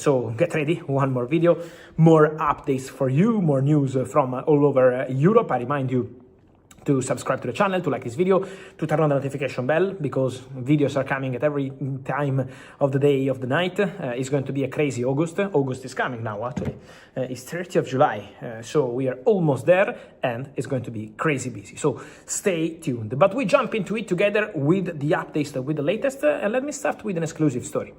So get ready, one more video, more updates for you, more news from all over Europe. I remind you to subscribe to the channel, to like this video, to turn on the notification bell, because videos are coming at every time of the day, of the night. It's going to be a crazy August. August is coming now, actually. It's 30th of July, so we are almost there, and it's going to be crazy busy. So stay tuned. But we jump into it together with the updates, with the latest, and let me start with an exclusive story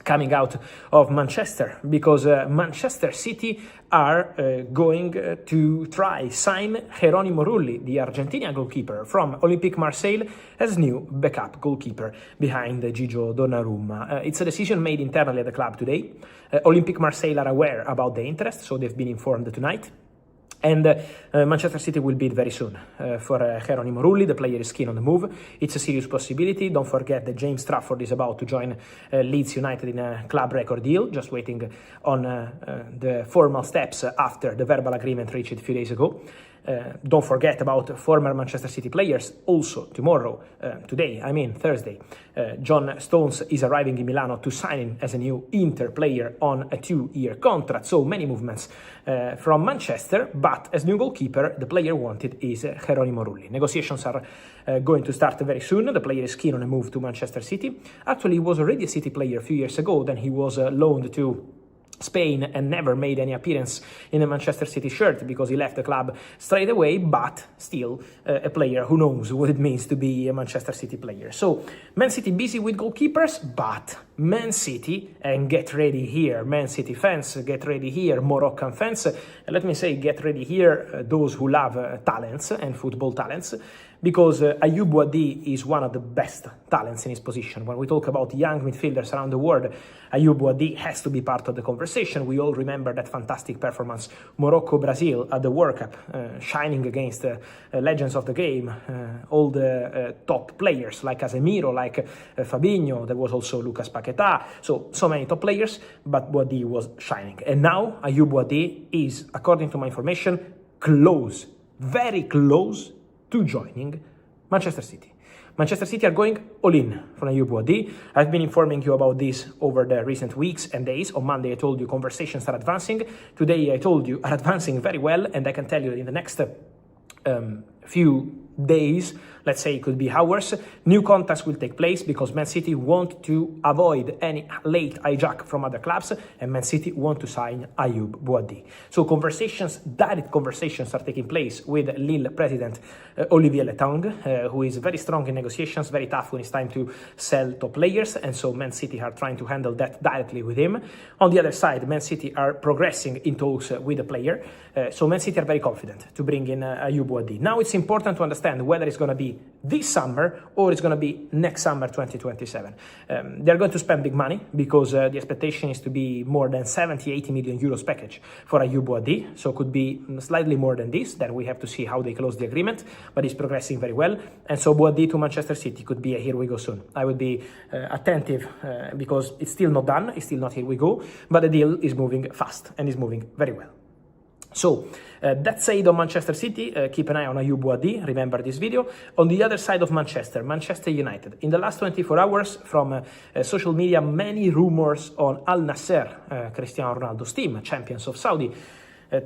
coming out of Manchester, because Manchester City are going to try sign Gerónimo Rulli, the Argentinian goalkeeper from Olympique Marseille, as new backup goalkeeper behind Gigio Donnarumma. It's a decision made internally at the club today. Olympique Marseille are aware about the interest, so they've been informed tonight. And Manchester City will bid very soon for Gerónimo Rulli. The player is keen on the move. It's a serious possibility. Don't forget that James Trafford is about to join Leeds United in a club record deal, just waiting on the formal steps after the verbal agreement reached a few days ago. Don't forget about former Manchester City players. Also tomorrow, Thursday, John Stones is arriving in Milano to sign in as a new Inter player on a 2-year contract. So many movements from Manchester, but as new goalkeeper, the player wanted is Gerónimo Rulli. Negotiations are going to start very soon. The player is keen on a move to Manchester City. Actually, he was already a City player a few years ago. Then he was loaned to Spain and never made any appearance in a Manchester City shirt because he left the club straight away, but still a player who knows what it means to be a Manchester City player. So Man City busy with goalkeepers, but Man City, and get ready here, Man City fans, get ready here, Moroccan fans, and let me say get ready here, those who love talents and football talents, because Ayyoub Bouaddi is one of the best talents in his position. When we talk about young midfielders around the world, Ayyoub Bouaddi has to be part of the conversation. We all remember that fantastic performance, Morocco-Brazil at the World Cup, shining against legends of the game, all the top players like Casemiro, like Fabinho. There was also Lucas Paquetá, so many top players, but Bouaddi was shining. And now Ayyoub Bouaddi is, according to my information, close, very close to joining Manchester City. Manchester City are going all in for Ayyoub Bouaddi. I've been informing you about this over the recent weeks and days. On Monday, I told you conversations are advancing. Today, I told you are advancing very well, and I can tell you in the next few days, let's say it could be hours, new contacts will take place because Man City want to avoid any late hijack from other clubs, and Man City want to sign Ayyoub Bouaddi. So direct conversations are taking place with Lille president Olivier Letang, who is very strong in negotiations, very tough when it's time to sell top players, and so Man City are trying to handle that directly with him. On the other side, Man City are progressing in talks with the player, so Man City are very confident to bring in Ayyoub Bouaddi. Now it's important to understand whether it's going to be this summer or it's going to be next summer 2027. They're going to spend big money because the expectation is to be more than 70-80 million euros package for Ayyoub Bouaddi, so could be slightly more than this. Then we have to see how they close the agreement, but it's progressing very well, and so Bouaddi to Manchester City could be a here we go soon. I would be attentive because it's still not done, it's still not here we go, but the deal is moving fast and is moving very well. So that said on Manchester City, keep an eye on Ayyoub Bouaddi, remember this video. On the other side of Manchester United. In the last 24 hours from social media, many rumors on Al Nassr, Cristiano Ronaldo's team, champions of Saudi,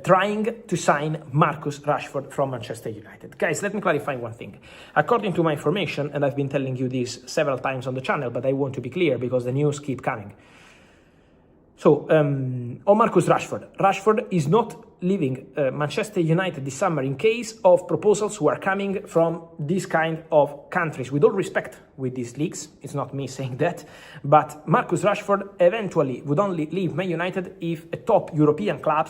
trying to sign Marcus Rashford from Manchester United. Guys, let me clarify one thing. According to my information, and I've been telling you this several times on the channel, but I want to be clear because the news keep coming. So, on Marcus Rashford. Rashford is not leaving Manchester United this summer in case of proposals who are coming from these kind of countries. With all respect with these leagues, it's not me saying that, but Marcus Rashford eventually would only leave Man United if a top European club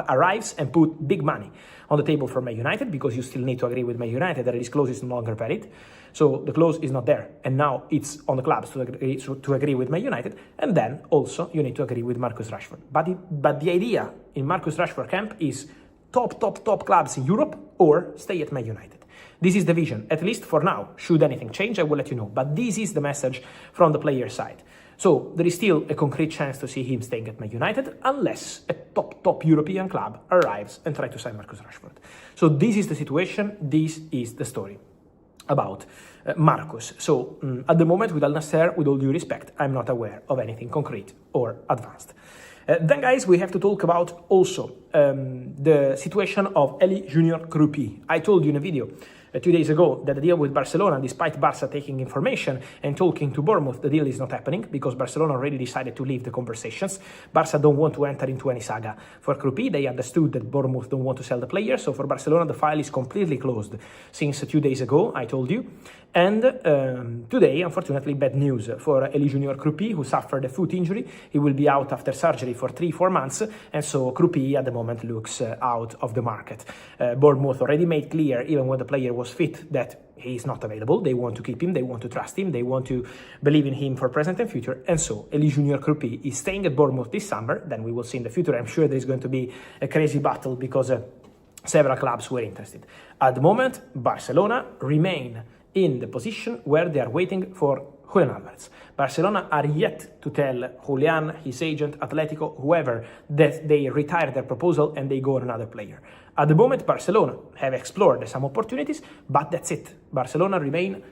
arrives and put big money on the table for Man United, because you still need to agree with Man United that this clause is no longer valid. So the clause is not there, and now it's on the clubs to agree with Man United, and then also you need to agree with Marcus Rashford. But the idea in Marcus Rashford camp is top clubs in Europe or stay at Man United. This is the vision, at least for now. Should anything change, I will let you know. But this is the message from the player side. So there is still a concrete chance to see him staying at Man United unless a top European club arrives and tries to sign Marcus Rashford. So this is the situation, this is the story. about Marcus. So at the moment, with Al Nassr, with all due respect, I'm not aware of anything concrete or advanced. Then, guys, we have to talk about also the situation of Eli Junior Kroupi. I told you in a video 2 days ago that the deal with Barcelona, despite Barca taking information and talking to Bournemouth, the deal is not happening because Barcelona already decided to leave the conversations. Barca don't want to enter into any saga. For Kroupi, they understood that Bournemouth don't want to sell the player, so for Barcelona the file is completely closed since 2 days ago, I told you. And today, unfortunately, bad news for Eli Junior Kroupi, who suffered a foot injury. He will be out after surgery for 3-4 months, and so Kroupi at the moment looks out of the market. Bournemouth already made clear, even when the player was fit, that he is not available. They want to keep him, they want to trust him, they want to believe in him for present and future, and so Eli Junior Kroupi is staying at Bournemouth this summer. Then we will see in the future. I'm sure there's going to be a crazy battle because several clubs were interested. At the moment, Barcelona remain in the position where they are waiting for Julián Álvarez. Barcelona are yet to tell Julián, his agent, Atletico, whoever, that they retire their proposal and they go on another player. At the moment, Barcelona have explored some opportunities, but that's it. Barcelona remain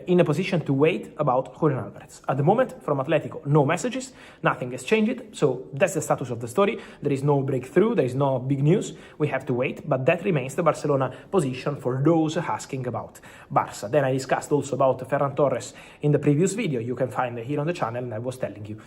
in a position to wait about Julián Álvarez. At the moment, from Atletico, no messages, nothing has changed, so that's the status of the story. There is no breakthrough, there is no big news, we have to wait, but that remains the Barcelona position for those asking about Barca. Then I discussed also about Ferran Torres in the previous video, you can find it here on the channel, and I was telling you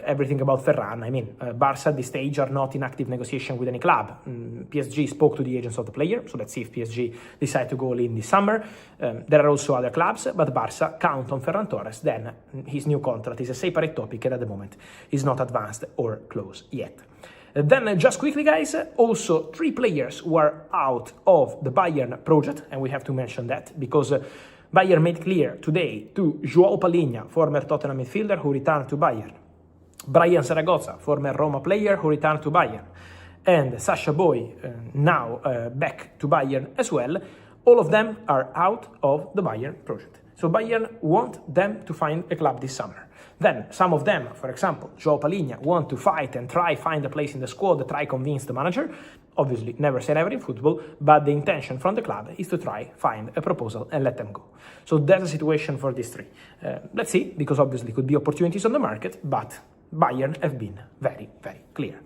everything about Ferran. I mean, Barca at this stage are not in active negotiation with any club. PSG spoke to the agents of the player, so let's see if PSG decide to go all in this summer. There are also other clubs, but Barca count on Ferran Torres. Then his new contract is a separate topic and at the moment is not advanced or close yet. Then just quickly, guys, also 3 players who are out of the Bayern project, and we have to mention that because Bayern made clear today to João Palhinha, former Tottenham midfielder who returned to Bayern, Bryan Zaragoza, former Roma player who returned to Bayern, and Sacha now back to Bayern as well. All of them are out of the Bayern project. So Bayern want them to find a club this summer. Then some of them, for example, João Palhinha, want to fight and try find a place in the squad, try convince the manager. Obviously, never say never in football, but the intention from the club is to try find a proposal and let them go. So that's the situation for these 3. Let's see, because obviously could be opportunities on the market, but Bayern have been very, very clear.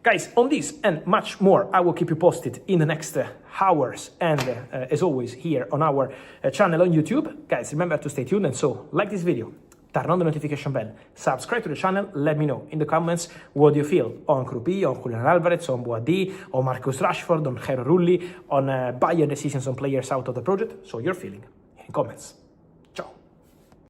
Guys, on this and much more, I will keep you posted in the next hours and as always here on our channel on YouTube. Guys, remember to stay tuned, and so like this video, turn on the notification bell, subscribe to the channel, let me know in the comments what you feel on Kroupi, on Julián Álvarez, on Bouaddi, on Marcus Rashford, on Rulli, on Bayern decisions on players out of the project. So your feeling in comments.